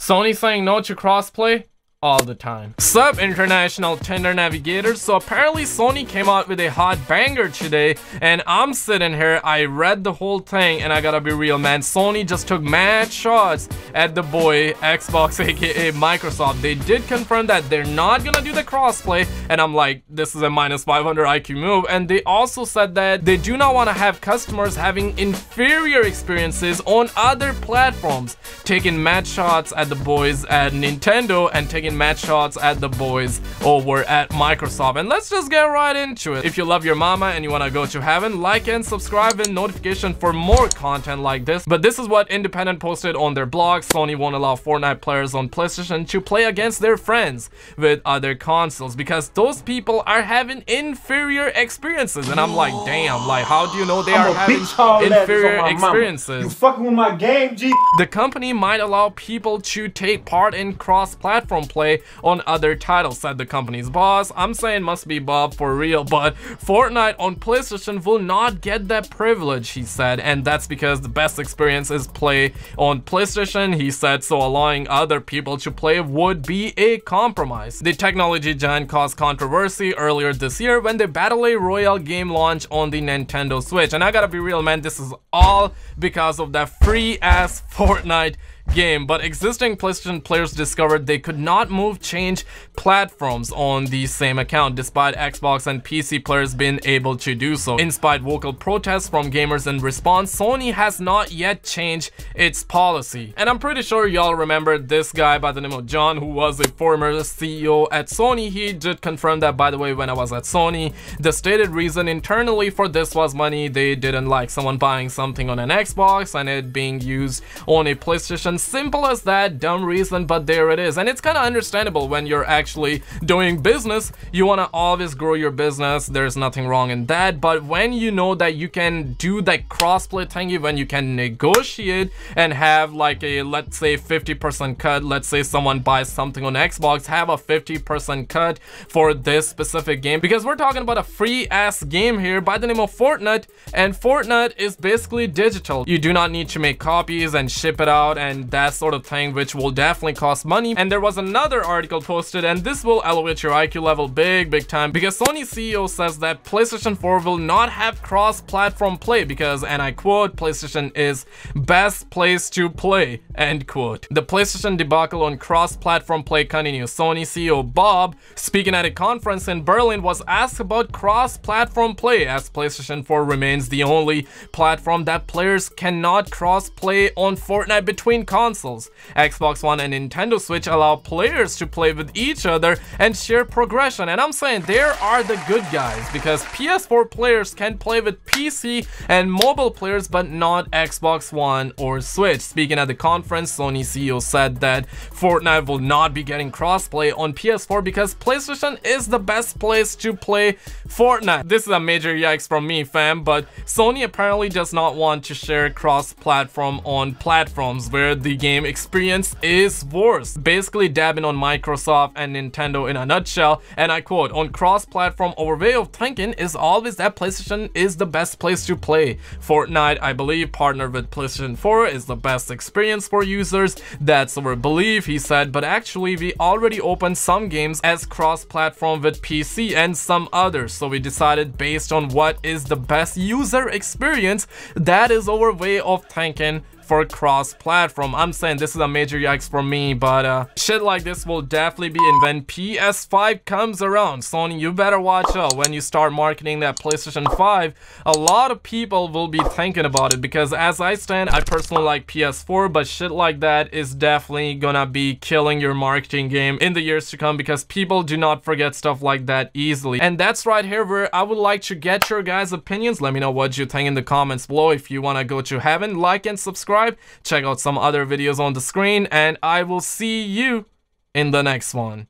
Sony saying no to crossplay all the time. Sup, international Tinder navigators. So apparently Sony came out with a hot banger today, and I'm sitting here, I read the whole thing, and I gotta be real, man. Sony just took mad shots at the boy Xbox, aka Microsoft. They did confirm that they're not gonna do the crossplay, and I'm like, this is a minus 500 IQ move. And they also said that they do not want to have customers having inferior experiences on other platforms, taking mad shots at the boys at Nintendo and taking match shots at the boys over at Microsoft. And let's just get right into it. If you love your mama and you want to go to heaven, like and subscribe and notification for more content like this. But this is what Independent posted on their blog. Sony won't allow Fortnite players on PlayStation to play against their friends with other consoles because those people are having inferior experiences. And I'm like, damn, like how do you know they are having inferior experiences? You fucking with my game, G. The company might allow people to take part in cross-platform play on other titles, said the company's boss. I'm saying must be Bob for real, but Fortnite on PlayStation will not get that privilege, he said, and that's because the best experience is play on PlayStation, he said, so allowing other people to play would be a compromise. The technology giant caused controversy earlier this year when the Battle Royale game launched on the Nintendo Switch, and I gotta be real, man, this is all because of that free-ass Fortnite game. But existing PlayStation players discovered they could not change platforms on the same account, despite Xbox and PC players being able to do so. Inspired vocal protests from gamers in response, Sony has not yet changed its policy. And I'm pretty sure y'all remember this guy by the name of John, who was a former CEO at Sony. He did confirm that, by the way, when I was at Sony, the stated reason internally for this was money. They didn't like someone buying something on an Xbox and it being used on a PlayStation. Simple as that, dumb reason, but there it is. And it's kind of understandable when you're actually doing business. You want to always grow your business. There's nothing wrong in that. But when you know that you can do that crossplay thingy, when you can negotiate and have like a, let's say, 50% cut, let's say someone buys something on Xbox, have a 50% cut for this specific game, because we're talking about a free ass game here by the name of Fortnite, and Fortnite is basically digital. You do not need to make copies and ship it out and that sort of thing, which will definitely cost money. And there was another article posted, and this will elevate your IQ level big time, because Sony CEO says that PlayStation 4 will not have cross-platform play because, and I quote, PlayStation is best place to play, end quote. The PlayStation debacle on cross-platform play continues. Sony CEO Bob, speaking at a conference in Berlin, was asked about cross-platform play, as PlayStation 4 remains the only platform that players cannot cross-play on Fortnite between consoles. Xbox One and Nintendo Switch allow players to play with each other and share progression. And I'm saying there are the good guys, because PS4 players can play with PC and mobile players, but not Xbox One or Switch. Speaking at the conference, Sony CEO said that Fortnite will not be getting crossplay on PS4 because PlayStation is the best place to play Fortnite. This is a major yikes from me, fam, but Sony apparently does not want to share cross-platform on platforms where the game experience is worse, basically dabbing on Microsoft and Nintendo in a nutshell. And I quote, on cross-platform, our way of thinking is always that PlayStation is the best place to play Fortnite. I believe partner with PlayStation 4 is the best experience for users. That's our belief, he said, but actually we already opened some games as cross-platform with PC and some others, so we decided based on what is the best user experience, that is our way of thinking for cross-platform. I'm saying this is a major yikes for me, but shit like this will definitely be in when PS5 comes around. Sony, you better watch out when you start marketing that PlayStation 5. A lot of people will be thinking about it, because as I stand, I personally like PS4, but shit like that is definitely gonna be killing your marketing game in the years to come, because people do not forget stuff like that easily. And that's right here where I would like to get your guys' opinions. Let me know what you think in the comments below. If you want to go to heaven, like and subscribe. Check out some other videos on the screen, and I will see you in the next one.